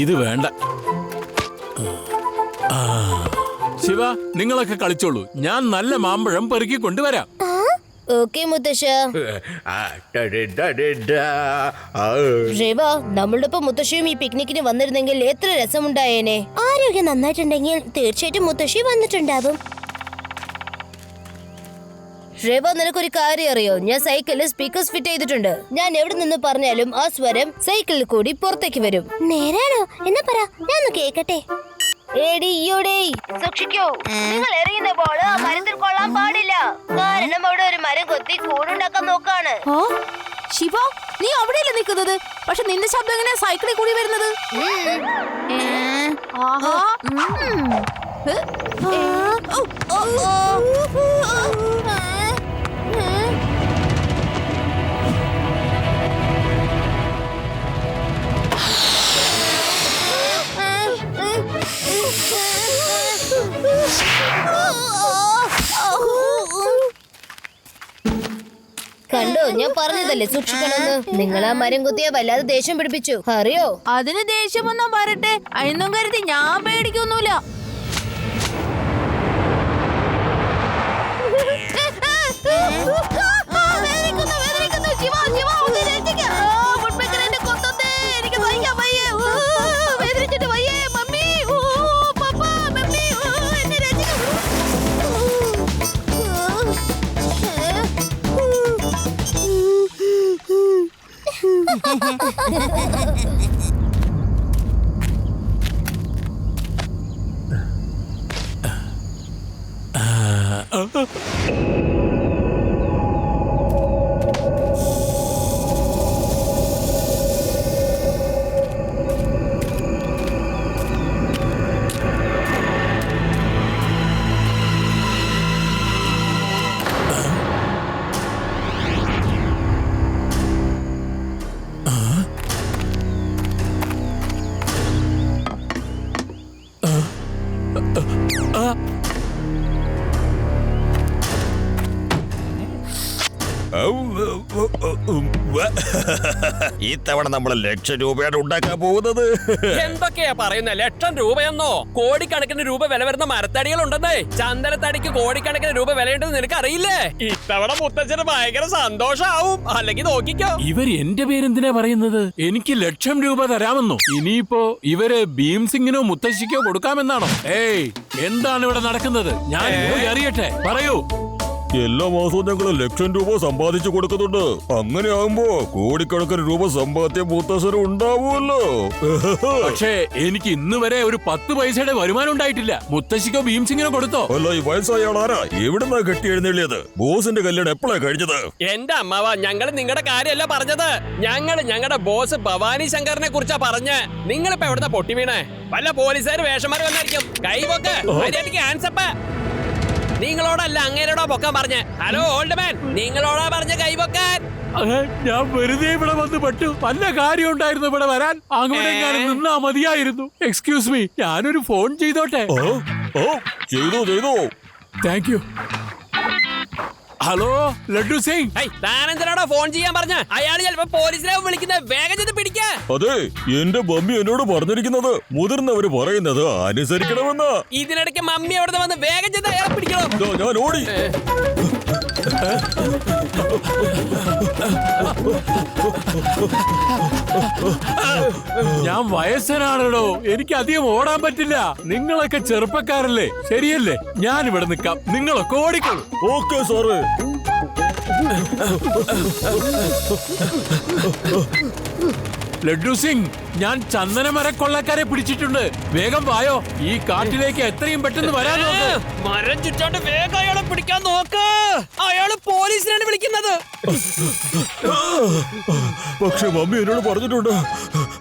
ഇത് വേണ്ട. ശിവ, നിങ്ങളൊക്കെ കളിച്ചോളൂ, ഞാൻ നല്ല മാമ്പഴം പെറുക്കി കൊണ്ടുവരാം. ഓക്കെ മുത്തശ്ശ. നമ്മളുടെ ഒപ്പം മുത്തശ്ശിയും ഈ പിക്നിക്കിന് വന്നിരുന്നെങ്കിൽ എത്ര രസമുണ്ടായേനെ. ആരോഗ്യം നന്നായിട്ടുണ്ടെങ്കിൽ തീർച്ചയായിട്ടും മുത്തശ്ശി വന്നിട്ടുണ്ടാവും. രേവ, നിനക്കൊരു കാര്യം അറിയോ? ഞാൻ സൈക്കിളിൽ സ്പീക്കേഴ്സ് ഫിറ്റ് ചെയ്തിട്ടുണ്ട്. ഞാൻ എവിടെ നിന്ന് പറഞ്ഞാലും ആ സ്വരം സൈക്കിളിൽ കൂടി പുറത്തേക്ക് വരും. നേരാണോ? എന്നാ പറ, ഞാൻ കേക്കട്ടെ. സൂക്ഷിക്കൂ, നിങ്ങൾ എറിയുന്ന ബോൾ ആ മരത്തിൽ കൊള്ളാൻ പാടില്ല. കാരണം അവിടെ ഒരു മരം കൊത്തി കൂടുണ്ടാക്കാൻ നോക്കാണ്. ശിവ, നീ അവിടെയല്ലേ നിൽക്കുന്നത്? പക്ഷെ നിന്റെ ശബ്ദം എങ്ങനെയാ സൈക്കിളിൽ കൂടി വരുന്നത്? കണ്ടോ, ഞാൻ പറഞ്ഞതല്ലേ സൂക്ഷിക്കണമെന്ന്. നിങ്ങൾ ആ മരം കുത്തിയ വല്ലാതെ ദേഷ്യം പിടിപ്പിച്ചു, അറിയോ? അതിന് ദേഷ്യമൊന്നും പറയട്ടെ, അതൊന്നും കരുതി ഞാൻ പേടിക്കൊന്നുമില്ല. ഇത്തവണ നമ്മൾ 1,00,000 രൂപയാണ് ഉണ്ടാക്കാൻ പോകുന്നത്. എന്തൊക്കെയാ പറയുന്ന? 1,00,000 രൂപയെന്നോ? കോടിക്കണക്കിന് രൂപ വില വരുന്ന മരത്തടികൾ ഉണ്ടെന്നേ. ചന്ദനത്തടിക്ക് കോടിക്കണക്കിന് രൂപ വിലയുണ്ടെന്ന് നിനക്ക് അറിയില്ലേ? ഇത്തവണ മുത്തച്ഛന് ഭയങ്കര സന്തോഷാവും. അല്ലെങ്കിൽ നോക്കിക്കോ. ഇവർ എന്റെ പേരെന്തിനാ പറയുന്നത്? എനിക്ക് 1,00,000 രൂപ തരാമെന്നോ? ഇനിയിപ്പോ ഇവര് ഭീം സിംഗിനോ മുത്തശ്ശിക്കോ കൊടുക്കാമെന്നാണോ? ഏയ്, എന്താണ് ഇവിടെ നടക്കുന്നത്? ഞാൻ അറിയട്ടെ, പറയൂ. എല്ലാ മാസവും ഞങ്ങൾ 1,00,000 രൂപ സമ്പാദിച്ചു കൊടുക്കുന്നുണ്ട്. അങ്ങനെ ആകുമ്പോ കോടിക്കണക്കിന് രൂപ സമ്പാദ്യം മുത്തശ്ശനും ഉണ്ടാവുമല്ലോ. പക്ഷേ എനിക്ക് ഇന്ന് വരെ ഒരു 10 പൈസയുടെ വരുമാനം ഉണ്ടായിട്ടില്ല. മുത്തശ്ശിക്കോ ഭീം സിംഗിനോ കൊടുത്തോ? അല്ല, ഈ വയസ്സായ ആളാരാ? എവിടുന്നാ കെട്ടി എഴുന്നള്ളിയത്? ബോസിന്റെ കല്യാണം എപ്പോഴാ കഴിഞ്ഞത്? എന്റെ അമ്മാവ, ഞങ്ങള് നിങ്ങളുടെ കാര്യമല്ല പറഞ്ഞത്. ഞങ്ങളുടെ ബോസ് ഭവാനി ശങ്കറിനെ കുറിച്ചാ പറഞ്ഞ്. നിങ്ങളിപ്പോ എവിടുന്ന പൊട്ടി വീണേ? വല്ല പോലീസുകാർ വേഷന്മാർ വന്നായിരിക്കും. കൈവൊക്കെ ആൻസപ്പ്. നിങ്ങളോടല്ല, അങ്ങേരോടോ പൊക്കാൻ പറഞ്ഞ. ഹലോ ഓൾഡ് മാൻ, നിങ്ങളോടാ പറഞ്ഞ കൈവക്കാൻ. ഞാൻ വെറുതെ ഇവിടെ വന്ന് പെട്ടു. വല്ല കാര്യം ഉണ്ടായിരുന്നു ഇവിടെ വരാൻ? അങ്ങോട്ട് നിന്നാ മതിയായിരുന്നു. എക്സ്ക്യൂസ് മീ, ഞാനൊരു ഫോൺ ചെയ്തോട്ടെ? ചെയ്തോ. Thank you. Hello Laddu Singh. താനെന്തിനാണോ ഫോൺ ചെയ്യാൻ പറഞ്ഞ? അയാൾ ചിലപ്പോ പോലീസിനെ വിളിക്കുന്നത്. വേഗം ചെന്ന് പിടിക്ക. അതെ, എന്റെ മമ്മി എന്നോട് പറഞ്ഞിരിക്കുന്നത് മുതിർന്നവര് പറയുന്നത് അനുസരിക്കണമെന്നാ. ഇതിനിടയ്ക്ക് മമ്മി അവിടെ വന്ന് വേഗം ചെന്ന് അയാളെ പിടിക്കണം. ഞാൻ ഓടി. ഞാൻ വയസ്സനാണല്ലോ, എനിക്ക് അധികം ഓടാൻ പറ്റില്ല. നിങ്ങളൊക്കെ ചെറുപ്പക്കാരല്ലേ, ശരിയല്ലേ? ഞാൻ ഇവിടെ നിൽക്കാം, നിങ്ങളൊക്കെ ഓടിക്കോളൂ. ഓക്കെ സാറേ. ലഡ്ഡു സിംഗ്, ഞാൻ ചന്ദനമര കൊള്ളക്കാരെ പിടിച്ചിട്ടുണ്ട്. വേഗം വായോ, ഈ കാട്ടിലേക്ക് എത്രയും പെട്ടെന്ന് വരാൻ നോക്ക്. മരം ചുറ്റാണ്ട് വേഗം അയാളെ പിടിക്കാൻ നോക്ക്. അയാള് പോലീസിനാണ് വിളിക്കുന്നത്. പക്ഷെ മമ്മി എന്നോട് പറഞ്ഞിട്ടുണ്ട്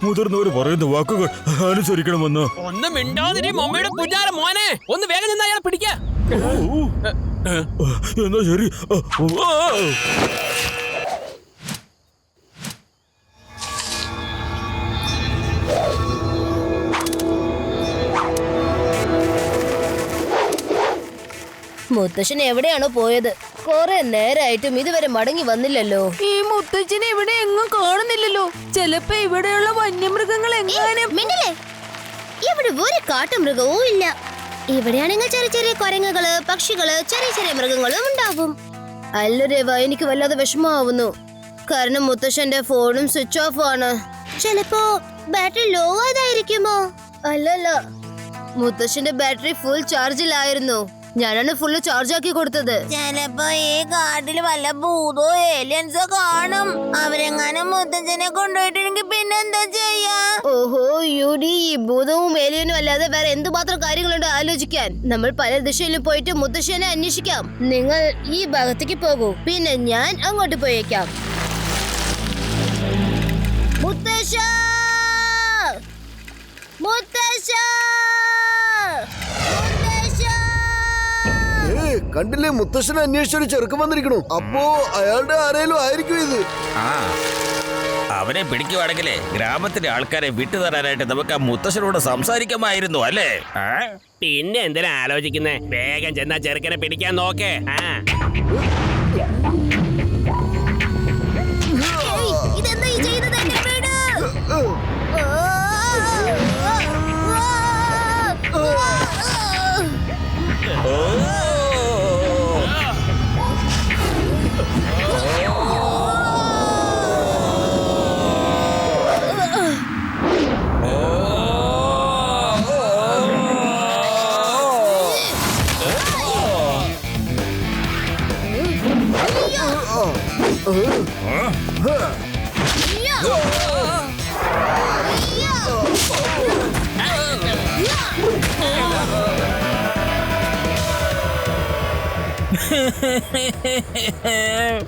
മുതിർന്നവർ പറയുന്ന വാക്കുകൾ അനുസരിക്കണമെന്ന്. ഒന്ന് മിണ്ടാതിരി മമ്മിയുടെ പുജാര മോനെ. ഒന്ന് വേഗം നിന്ന് അയാളെ പിടിക്ക. എന്നാ ശരി. മുത്തശ്ശൻ എവിടെയാണോ പോയത്? കുറെ നേരായിട്ടും ഇതുവരെ മടങ്ങി വന്നില്ലല്ലോ. ഈ മുത്തച്ഛനെ ഇവിടെ എങ്ങും കാണുന്നില്ലല്ലോ. ചിലപ്പോ ഇവിടെയുള്ള വന്യമൃഗങ്ങൾ എങ്ങാനും. മിന്നലേ, ഇവിടെ ഒരു കാട്ടുമൃഗവും ഇല്ല. ഇവിടെയാണെങ്കിൽ ചെറിയ ചെറിയ കുരങ്ങുകള്, പക്ഷികള്, ചെറിയ ചെറിയ മൃഗങ്ങളും ഉണ്ടാവും. അല്ല രവ, എനിക്ക് വല്ലാതെ വിഷമാവുന്നു. കാരണം മുത്തശ്ശന്റെ ഫോണും സ്വിച്ച് ഓഫ് ആണ്. ചിലപ്പോ ബാറ്ററി ലോ ആയതായിരിക്കുമോ? അല്ലല്ല, മുത്തശ്ശന്റെ ബാറ്ററി ഫുൾ ചാർജിലായിരുന്നു. ഞാനാണ് ഫുള്ള് ചാർജ് ആക്കി കൊടുത്തത്. ചിലപ്പോ ഈ കാട്ടിൽ വല്ല ഭൂതോ ഏലിയൻസോ കാണും. അവരെങ്ങാനും മുത്തച്ഛനെ കൊണ്ടുപോയിട്ടുണ്ടെങ്കിൽ പിന്നെന്താ ചെയ്യാ? ഓഹോ യുഡി, ഈ ഭൂതവും ഏലിയനും അല്ലാതെ വേറെ എന്തുമാത്രം കാര്യങ്ങളുണ്ട് ആലോചിക്കാൻ. നമ്മൾ പല ദിശയിലും പോയിട്ട് മുത്തശ്ശനെ അന്വേഷിക്കാം. നിങ്ങൾ ഈ ഭാഗത്തേക്ക് പോകൂ, പിന്നെ ഞാൻ അങ്ങോട്ട് പോയേക്കാം. മുത്തശ്ശ, മുത്തശ്ശ, കണ്ടില്ലേ, മുത്തശ്ശനെ അന്വേഷിച്ചൊരു ചെറുക്കം വന്നിരിക്കണു. അപ്പോ അയാളുടെ ആരേലും ആയിരിക്കും ഇത്. അവനെ പിടിക്കുവാണെങ്കിലേ ഗ്രാമത്തിലെ ആൾക്കാരെ വിട്ടുതരാനായിട്ട് നമുക്ക് ആ മുത്തശ്ശനോട് സംസാരിക്കാമായിരുന്നു അല്ലേ? പിന്നെ എന്തിനാ ആലോചിക്കുന്നേ? വേഗം ചെന്നാ ചെറുക്കനെ പിടിക്കാൻ നോക്കേ. ഇതെന്താ ഈ ചെയ്യുന്നത്? എന്നെ വിട്.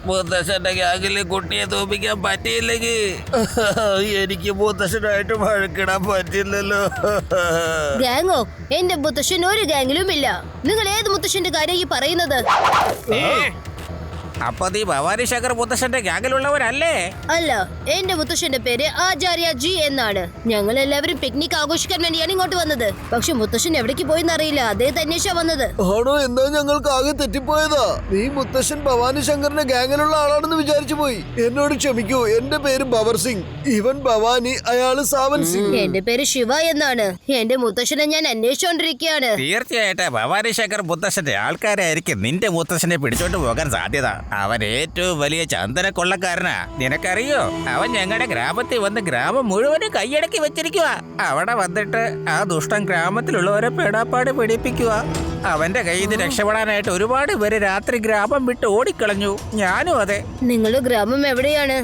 മുത്തശ്ശന്റെ ഗ്യാങ്ങിൽ കുട്ടിയെ തോപ്പിക്കാൻ പറ്റിയില്ലെങ്കിൽ എനിക്ക് മുത്തശ്ശനായിട്ട് വഴക്കിടാൻ പറ്റില്ലല്ലോ. ഗാങ്ങോ? എന്റെ മുത്തശ്ശൻ ഒരു ഗാങ്ങിലും ഇല്ല. നിങ്ങൾ ഏത് മുത്തശ്ശന്റെ കാര്യം ഈ പറയുന്നത്? അപ്പൊ നീ ഭവാനി ശങ്കർ മുത്തശ്ശന്റെ ഗ്യാങ്ങിലുള്ളവരല്ലേ? അല്ല, എന്റെ മുത്തശ്ശന്റെ പേര് ആചാര്യ ജി എന്നാണ്. ഞങ്ങൾ എല്ലാവരും പിക്നിക് ആഘോഷിക്കാൻ വേണ്ടിയാണ് ഇങ്ങോട്ട് വന്നത്. പക്ഷെ മുത്തശ്ശൻ എവിടേക്ക് പോയെന്ന് അറിയില്ല. അതേ തന്നെയാ വന്നത്. ആണോ? എന്നാ ഞങ്ങൾക്ക് ആകെ തെറ്റിപ്പോയതാ. നീ മുത്തശ്ശൻ ഭവാനി ശങ്കറിന്റെ ഗാങ്ങിലുള്ള ആളാണെന്ന് വിചാരിച്ചു പോയി. എന്നോട് ക്ഷമിക്കൂ. എന്റെ പേര് ഭവർ സിംഗ്. ഇവൻ ഭവാനി, അയാള് സാവൻ സിംഗ്. എന്റെ പേര് ശിവ എന്നാണ്. എന്റെ മുത്തശ്ശനെ ഞാൻ അന്വേഷിച്ചോണ്ടിരിക്കുകയാണ്. തീർച്ചയായിട്ടും ഭവാനി ശങ്കർ മുത്തശ്ശന്റെ ആൾക്കാരായിരിക്കും നിന്റെ മുത്തശ്ശനെ പിടിച്ചോണ്ട് പോകാൻ സാധ്യത. അവൻ ഏറ്റവും വലിയ ചന്ദന കൊള്ളക്കാരനാ. നിനക്കറിയോ, അവൻ ഞങ്ങളുടെ ഗ്രാമത്തിൽ വന്ന് ഗ്രാമം മുഴുവനും കൈയടക്കി വെച്ചിരിക്കുക. അവിടെ വന്നിട്ട് ആ ദുഷ്ടൻ ഗ്രാമത്തിലുള്ളവരെ പെടാപ്പാട് പിടിപ്പിക്കുക. അവന്റെ കയ്യിൽ നിന്ന് രക്ഷപ്പെടാനായിട്ട് ഒരുപാട് പേര് രാത്രി ഗ്രാമം വിട്ട് ഓടിക്കളഞ്ഞു. ഞാനും അതെ. നിങ്ങളുടെ ഗ്രാമം എവിടെയാണ്?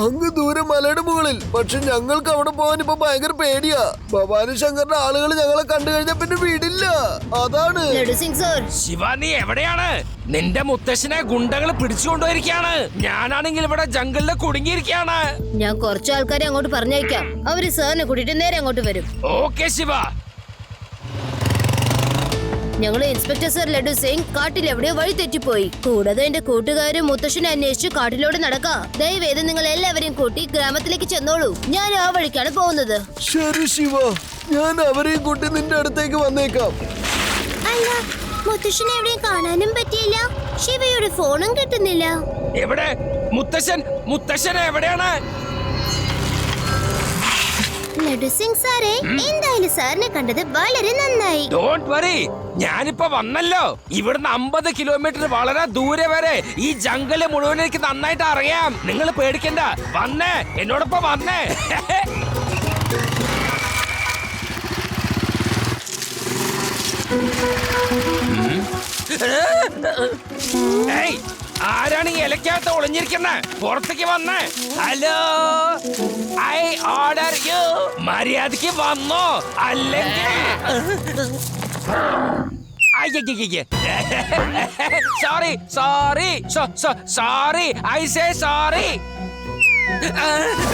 അങ്ങ് ദൂരെ മലയുടെ മുകളിൽ. പക്ഷെ ഞങ്ങൾക്ക് അവിടെ പോകാൻ ഇപ്പൊ ഭയങ്കര പേടിയാ. ഭവാനി ശങ്കറിന്റെ ആളുകൾ ഞങ്ങളെ കണ്ടു കഴിഞ്ഞാൽ പിന്നെ വിടില്ല. അതാണ്. ലഡു സിംഗ് സർ, ശിവ, നീ എവിടെയാണ്? നിന്റെ മുത്തശ്ശനെ ഗുണ്ടകൾ പിടിച്ചുകൊണ്ടുപോയിരിക്കാണ്. ഞാനാണെങ്കിൽ ഇവിടെ ജംഗലിൽ കുടുങ്ങിയിരിക്കാണ്. ഞാൻ കുറച്ച് ആൾക്കാരെ അങ്ങോട്ട് പറഞ്ഞയക്കാം. അവര് സാറിനെ കൂട്ടിട്ട് നേരെ അങ്ങോട്ട് വരും. ഓക്കെ ശിവ. ഞങ്ങൾ ഇൻസ്പെക്ടർ സർ ലഡു സിംഗ് കാട്ടിൽ എവിടെയോ വഴി തെറ്റിപ്പോയി. കൂടാതെ എന്റെ കൂട്ടുകാരും മുത്തശ്ശനെ അന്വേഷിച്ച് കാട്ടിലൂടെ നടക്കാം. ദയവേത് നിങ്ങൾ എല്ലാവരെയും കൂട്ടി ഗ്രാമത്തിലേക്ക് ചെന്നോളൂ. ഞാൻ ആ വഴിക്കാണ് പോകുന്നത്. ശരി ശിവ, ഞാൻ അവരെയും കൂട്ടി നിന്റെ അടുത്തേക്ക് വന്നേക്കാം. അല്ല, മുത്തശ്ശനെ എവിടെയും കാണാനും പറ്റിയില്ല. ശിവയുടെ ഫോണും കിട്ടുന്നില്ല. എവിടെ മുത്തശ്ശൻ എവിടെയാണ്? ലഡു സിംഗ് സാറേ, എന്തായാലും സാറിനെ കണ്ടത് വളരെ നന്നായി. ഡോണ്ട് വറി, ഞാനിപ്പോ വന്നല്ലോ. ഇവിടുന്ന് 50 കിലോമീറ്റർ വളരെ ദൂരെ വരെ ഈ ജംഗല് മുഴുവൻ എനിക്ക് നന്നായിട്ട് അറിയാം. നിങ്ങൾ പേടിക്കണ്ട. വന്നേ, എന്നോടൊപ്പം വന്നേ. ഏയ്, ആരാണ് ഈ ഇലക്കകത്ത് ഒളിഞ്ഞിരിക്കുന്നത്? പുറത്തേക്ക് വന്നേ. Hello, I order U. മര്യാദക്ക് വന്നോ, അല്ലെങ്കിൽ സോറി ഐ സേ സോറി.